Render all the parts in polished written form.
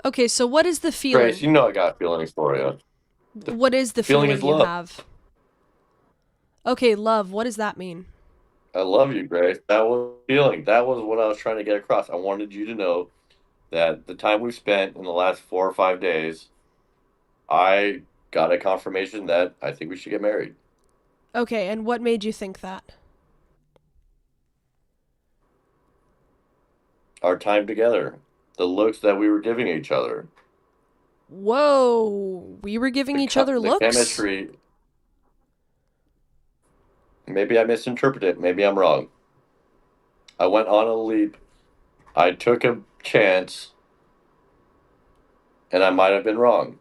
Okay, so what is the feeling? Grace, you know I got feelings for you. The What is the feeling feeling is you love. have? Okay, love, what does that mean? I love you, Grace. That was feeling. That was what I was trying to get across. I wanted you to know that the time we've spent in the last 4 or 5 days, I got a confirmation that I think we should get married. Okay, and what made you think that? Our time together, the looks that we were giving each other, Whoa, we were giving each other the looks? chemistry. Maybe I misinterpreted it. Maybe I'm wrong. I went on a leap. I took a chance, and I might have been wrong.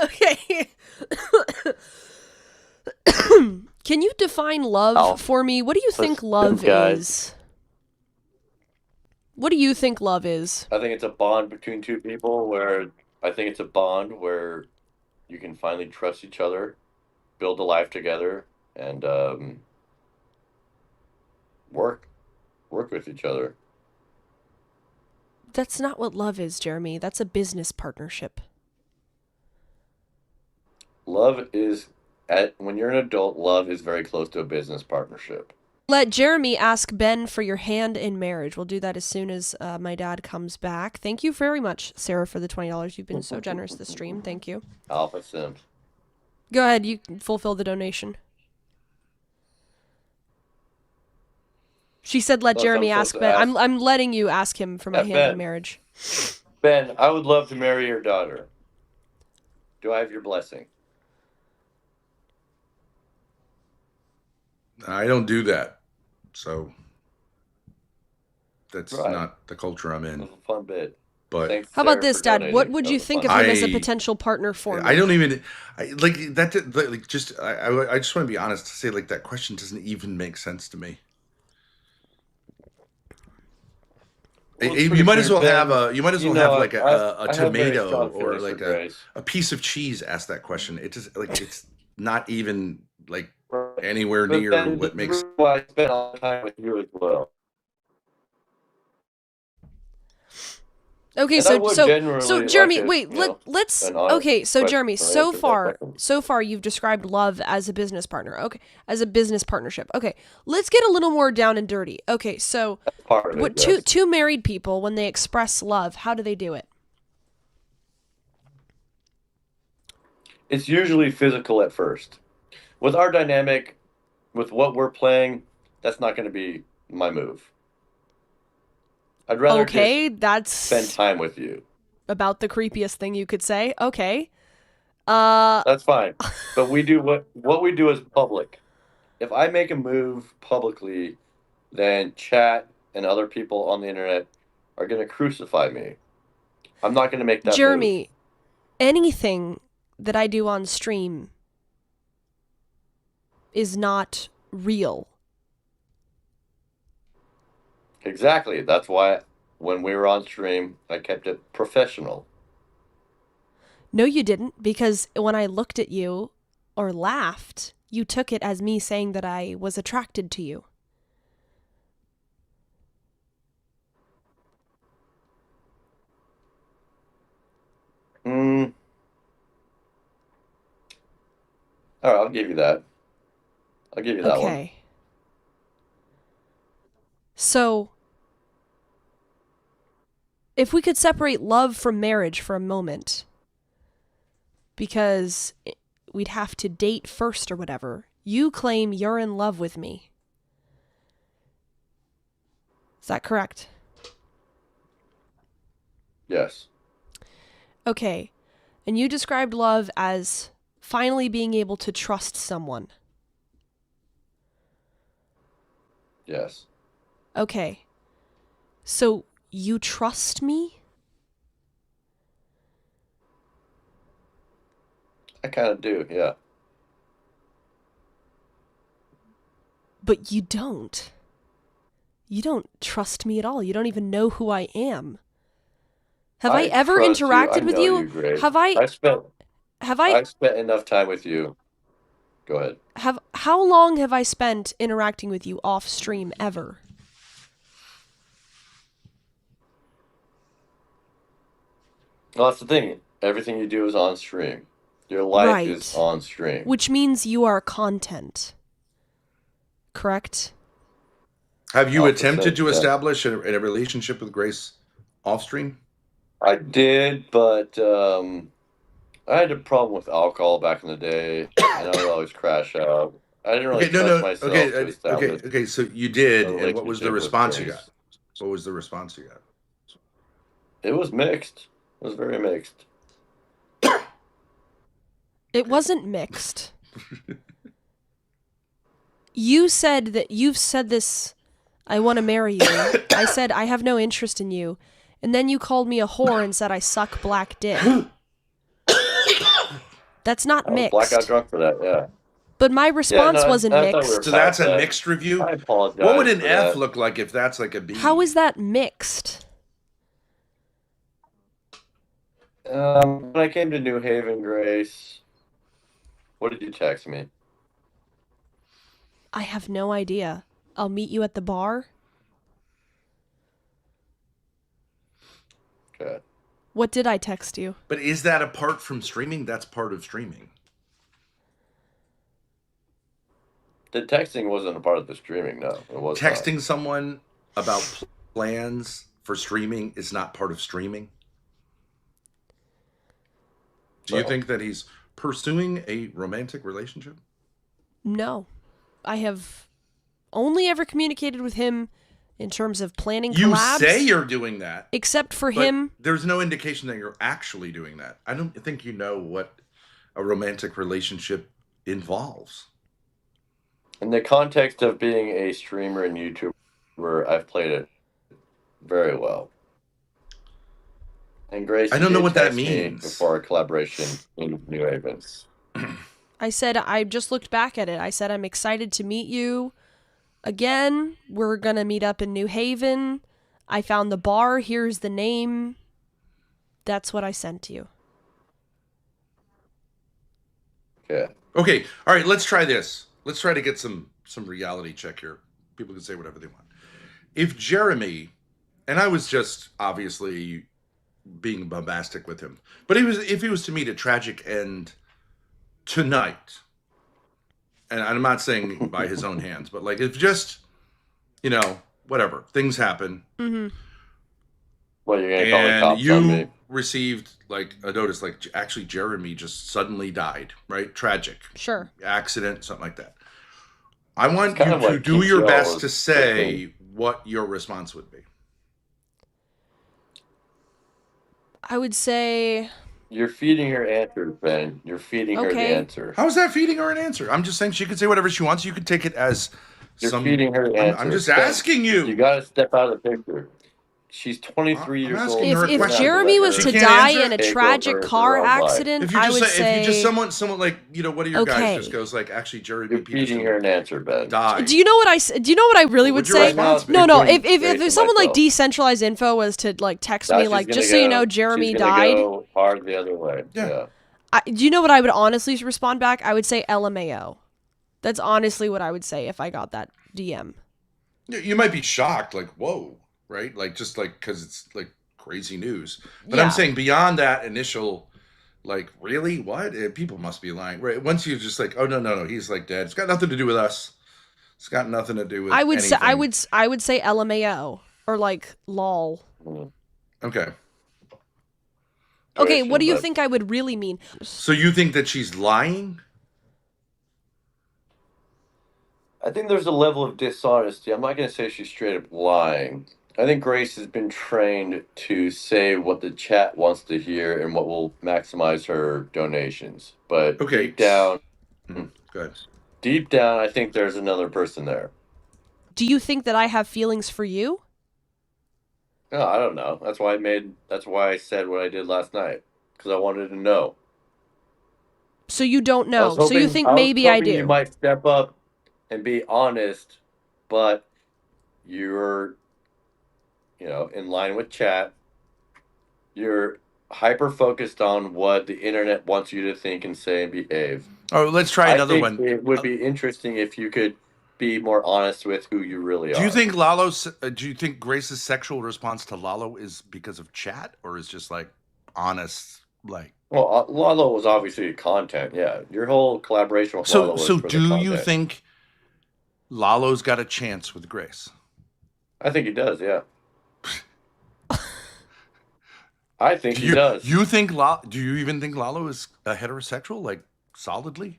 Okay. Can you define love Alpha for me? What do you think spin, love guys. is? What do you think love is? I think it's a bond between two people where I think it's a bond where you can finally trust each other, build a life together, and work with each other. That's not what love is, Jeremy. That's a business partnership. Love is when you're an adult, love is very close to a business partnership. Let Jeremy ask Ben for your hand in marriage. We'll do that as soon as my dad comes back. Thank you very much, Sarah, for the $20. You've been so generous this stream. Thank you. Alpha Sims. Go ahead. You can fulfill the donation. She said, "Let Plus, I'm Jeremy supposed ask to Ben." ask. I'm letting you ask him for my Yeah, hand in Ben. marriage. Ben, I would love to marry your daughter. Do I have your blessing? I don't do that. So that's Right. not the culture I'm It in. was a fun bit. But Thanks, How about Sarah, this, for Dad? What donating. would That you was a think fun of him bit. as a potential partner for me? I don't even like that. Like, just I just want to be honest to say like that question doesn't even make sense to me. Well, it's You pretty might as clear, well have Ben. a you might as You well have know, like a I have very tomato strong or feelings for like Grace. a piece of cheese ask that question. It just like it's not even like Right. anywhere But near Ben, this what is makes. why I spent all the time with you as well. Okay, And I so would so so genuinely like Jeremy, to, wait, let's an honest okay, so question Jeremy, or answer that question. so far you've described love as a business partner. Okay, as a business partnership. Okay, let's get a little more down and dirty. Okay, so That's part of it, what yes. two married people when they express love, how do they do it? It's usually physical at first. With our dynamic, with what we're playing, that's not going to be my move. I'd rather just Okay, spend that's time with you. about the creepiest thing you could say. Okay. That's fine. But we do what we do is public. If I make a move publicly, then chat and other people on the internet are going to crucify me. I'm not going to make that move. Jeremy, anything that I do on stream is not real. Exactly. That's why when we were on stream, I kept it professional. No, you didn't, because when I looked at you or laughed, you took it as me saying that I was attracted to you. Hmm. All right, I'll give you that. I'll give you that one. Okay. So, if we could separate love from marriage for a moment, because we'd have to date first or whatever, you claim you're in love with me. Is that correct? Yes. Okay. And you described love as finally being able to trust someone. Yes. Okay. So you trust me? I kind of do, yeah. But you don't. You don't trust me at all. You don't even know who I am. Have I ever trust you. I interacted with know you? you, Grace. Have I I spent enough time with you. Go ahead. how long have I spent interacting with you off stream ever? Well, that's the thing. Everything you do is on stream. Your life is Right. on stream. Which means you are content. Correct? Have you Opposite, attempted to yeah. establish a relationship with Grace off stream? I did, but I had a problem with alcohol back in the day, and I would always crash out. I didn't really trust myself to establish okay. So you did, a and what was the relationship with response you Grace. got? What was the response you got? It was mixed. It was very mixed. It wasn't mixed. You said that you've said this, I want to marry you. I said, I have no interest in you. And then you called me a whore and said I suck black dick. That's not I was mixed. blackout drunk for that, yeah. But my response Yeah, no, wasn't I thought we mixed. were So that's a past that. mixed review? I apologize. What would an for F that. look like if that's like a B? How is that mixed? When I came to New Haven, Grace, what did you text me? I have no idea. I'll meet you at the bar. Okay. What did I text you? But is that apart from streaming? That's part of streaming. The texting wasn't a part of the streaming, no. It was Texting someone about plans for streaming is not part of streaming. Do you think that he's pursuing a romantic relationship? No. I have only ever communicated with him in terms of planning You collabs. say you're doing that. Except for but him. There's no indication that you're actually doing that. I don't think you know what a romantic relationship involves. In the context of being a streamer and YouTuber, I've played it very well. And Grace, I don't know did what that text me means. before our collaboration in New Haven. I said, I just looked back at it. I said, I'm excited to meet you again. We're going to meet up in New Haven. I found the bar. Here's the name. That's what I sent to you. Okay. Okay, all right, let's try this. Let's try to get some reality check here. People can say whatever they want. If Jeremy, and I was just obviously being bombastic with him, but if he was to meet a tragic end tonight, and I'm not saying by his own hands, but like if just, whatever, things happen. Mm-hmm. Well, you're going to call the And cops on me. you received like a notice, like actually Jeremy just suddenly died, right? Tragic. Sure. Accident, something like that. I want you kind of to like do your PTO best is to say what your response would be. I would say, You're feeding her answers, Ben. You're feeding her the Okay. answer. How is that feeding her an answer? I'm just saying she can say whatever she wants. You can take it as You're feeding her answers. I'm just Ben, asking you. You got to step out of the picture. She's 23 I'm years asking old. her a if question. Jeremy was She to can't die answer? in a Take tragic over car her own life. accident, If you I just would say, if you just say, someone like one of your guys Okay. just goes like, actually Jeremy You're feeding her an answer, Ben. died. Do you know what I really What would would your say? response be? No. Between If Grace and someone like myself. decentralized info was to like text Now me she's like, gonna just so you know, go- Jeremy she's gonna died. Go hard the other way. Yeah. Yeah. Do you know what I would honestly respond back? I would say LMAO. That's honestly what I would say if I got that DM. You might be shocked, like, whoa, right? Like, just like, because it's like crazy news. But Yeah. I'm saying beyond that initial, like, really? What? People must be lying. Right? Once you're just like, oh, no, he's like dead. It's got nothing to do with us. It's got nothing to do with I would anything. say I would say LMAO or like lol. Okay. Okay, what do you But think I would really mean? So you think that she's lying? I think there's a level of dishonesty. I'm not going to say she's straight up lying. I think Grace has been trained to say what the chat wants to hear and what will maximize her donations. But Okay. deep down, I think there's another person there. Do you think that I have feelings for you? No, I don't know. That's why I said what I did last night. Because I wanted to know. So you don't I know. was So you hoping- think was maybe I hoping do. You might step up and be honest, but you're, in line with chat. You're hyper focused on what the internet wants you to think and say and behave. Oh, let's try another I think one. It would be interesting if you could be more honest with who you really are. Do you think Grace's sexual response to Lalo is because of chat, or is just like honest, like. Well, Lalo was obviously content. Yeah, your whole collaboration with Lalo was So for the do content. you think Lalo's got a chance with Grace? I think he does. Yeah. I think he does. You think do you even think Lalo is a heterosexual, like solidly?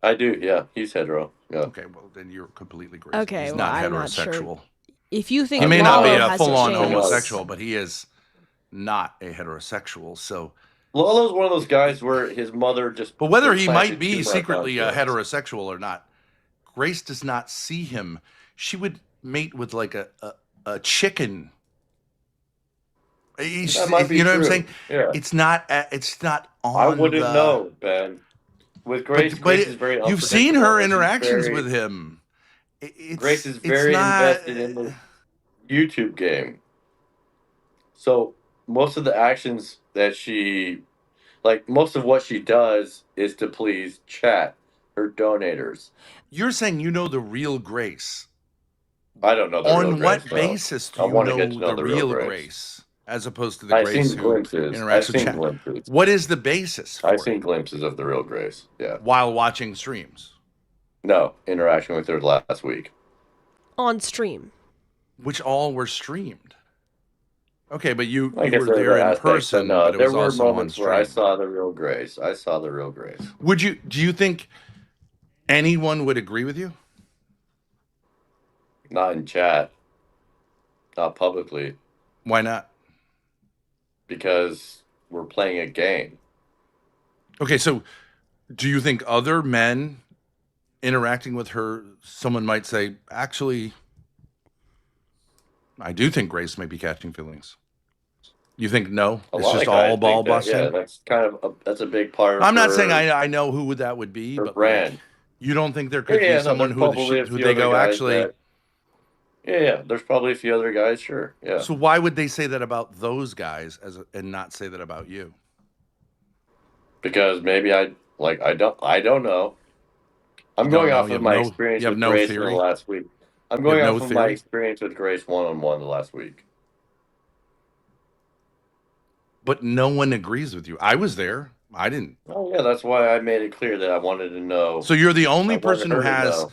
I do. Yeah, he's hetero. Yeah. Okay, well then you're completely crazy. Okay, He's well, not I'm heterosexual. not sure. If you think he may not be Lalo a has full-on chance, homosexual, but he is not a heterosexual. So Lalo's one of those guys where his mother just. But whether he might implanted be too much secretly a onto him. heterosexual or not, Grace does not see him. She would mate with like a chicken. That might be you know true. what I'm saying? Yeah. It's not on. I wouldn't know, Ben. With Grace, Grace is very. You've seen her unpredictable. interactions with him. Grace is very invested in the YouTube game. So most of the actions that most of what she does is to please chat, her donators. You're saying you know the real Grace. I don't know the real Grace. On what basis do you know the real Grace as opposed to the Grace I've seen who glimpses. interacts with chat? Glimpses. What is the basis for I've seen glimpses of the real Grace, yeah. While watching streams? No, interaction with her last week. On stream. Which all were streamed. Okay, but you were there there in person, but it was also on stream. Where I saw the real Grace. Do you think anyone would agree with you? Not in chat. Not publicly. Why not? Because we're playing a game. Okay, so do you think other men interacting with her, someone might say, actually, I do think Grace may be catching feelings? You think no? It's just all ball busting? Yeah, that's that's a big part of I'm not saying I know who that would be, but brand. Like, you don't think there could be someone who they go, actually... Yeah, there's probably a few other guys, sure. Yeah. So why would they say that about those guys and not say that about you? Because maybe I don't know. I'm going off of my experience with Grace in the last week. I'm going off of my experience with Grace one-on-one the last week. But no one agrees with you. I was there. I didn't. Oh yeah, that's why I made it clear that I wanted to know. So you're the only person who has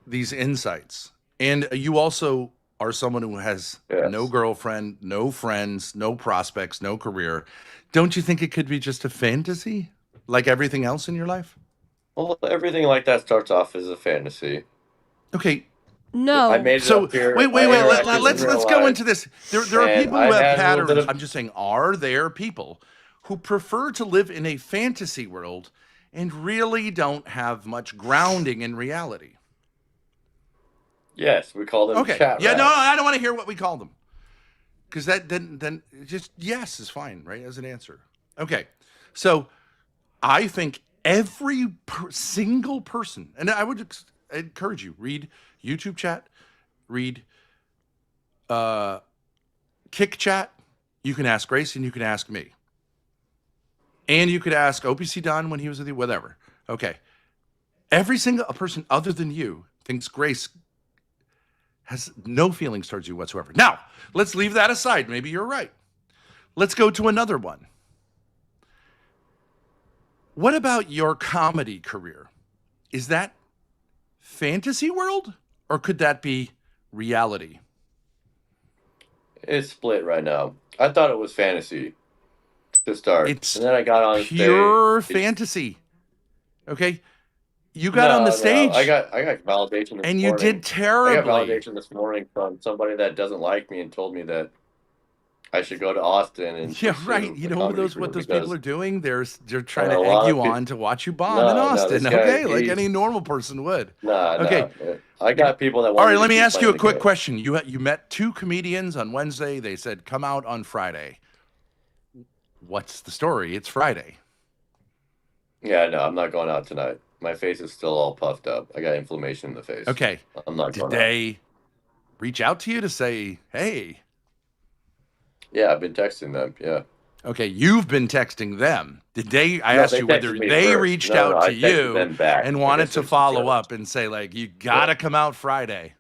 these insights. And you also are someone who has no girlfriend, no friends, no prospects, no career. Don't you think it could be just a fantasy, like everything else in your life? Well, everything like that starts off as a fantasy. Okay. No. I made it up here. Wait. Let's go into this. There are people who have patterns. I'm just saying, are there people who prefer to live in a fantasy world and really don't have much grounding in reality? Yes, we call them chat rats. Yeah, no, I don't want to hear what we call them. Because that then just yes is fine, right, as an answer. Okay, so I think every single person, and I would encourage you, read YouTube chat, read Kick chat. You can ask Grace and you can ask me. And you could ask OPC Don when he was with you, whatever. Okay. Every single person other than you thinks Grace has no feelings towards you whatsoever. Now, let's leave that aside. Maybe you're right. Let's go to another one. What about your comedy career? Is that fantasy world or could that be reality? It's split right now. I thought it was fantasy to start. And then I got on stage. Pure fantasy. Okay? You got on the stage. I got validation this morning. And you did terribly. I got validation this morning from somebody that doesn't like me and told me that I should go to Austin and right. You know what those people are doing? They're trying to egg you on to watch you bomb in Austin. Okay, like any normal person would. Okay. I got people that want. All right, let me ask you a quick question. You met two comedians on Wednesday. They said come out on Friday. What's the story? It's Friday. Yeah, no, I'm not going out tonight. My face is still all puffed up. I got inflammation in the face. Okay. I'm not going out. Did they reach out to you to say, hey? Yeah, I've been texting them. Yeah. Okay, you've been texting them. Did they? I asked you whether they reached out to you and wanted to follow up and say, like, you got to come out Friday.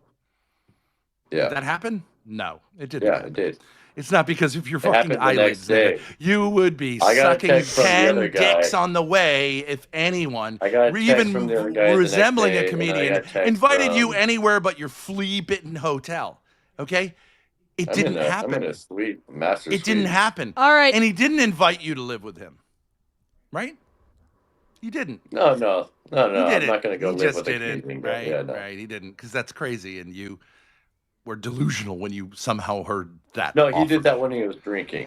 Yeah. Did that happen? No, it didn't. Yeah, happen. it did. It's not because of your It fucking happened the eyelids. next day. You would be I got a sucking text from the 10 other guy. dicks on the way if anyone, I got a text even from the other guy the next resembling day, a and I comedian, got text invited you from- anywhere but your flea-bitten hotel. Okay? It didn't happen. I'm in a suite, master It didn't suite. happen. All right. And he didn't invite you to live with him. Right? You didn't. No. He I'm didn't. not going to go He live just with a didn't. comedian. Right? Yeah, no. Right. He didn't. Because that's crazy. And you were delusional when you somehow heard that. No, he offer. did that when he was drinking.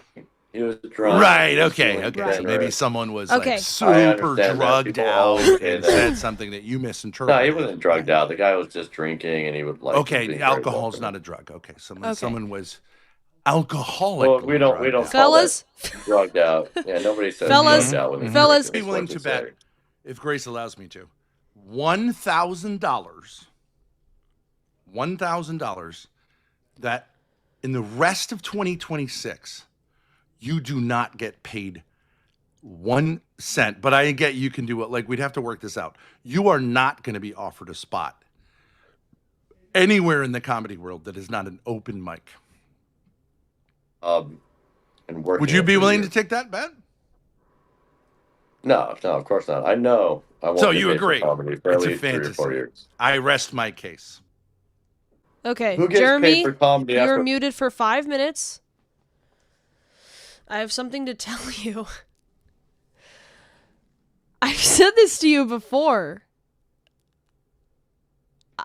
He was drunk. Right. He was Okay. feeling Okay. So maybe generous. someone was Okay. like I super understand that. drugged People out always say and that. said something that you misinterpreted. No, he wasn't drugged out. The guy was just drinking, and he would like. Okay, alcohol's not a drug. Okay, someone was alcoholic. Well, we don't call Fellas? that drugged out. Yeah, nobody says Fellas? drugged out when they're Fellas? drinking, Be willing that's to what they bet, say. if Grace allows me to, $1,000 that in the rest of 2026 you do not get paid 1 cent. But I get you can do it. Like, we'd have to work this out. You are not going to be offered a spot anywhere in the comedy world that is not an open mic. And working. Would you be for willing years. to take that bet? No, of course not. I know. I won't So get you paid for agree. comedy for It's at a least 3 or 4 fantasy. years. I rest my case. Okay, Who gets Jeremy, paid for comedy you're after? muted for 5 minutes. I have something to tell you. I've said this to you before.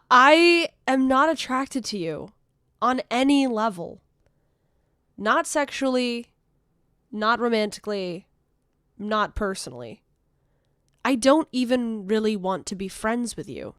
I am not attracted to you on any level. Not sexually, not romantically, not personally. I don't even really want to be friends with you.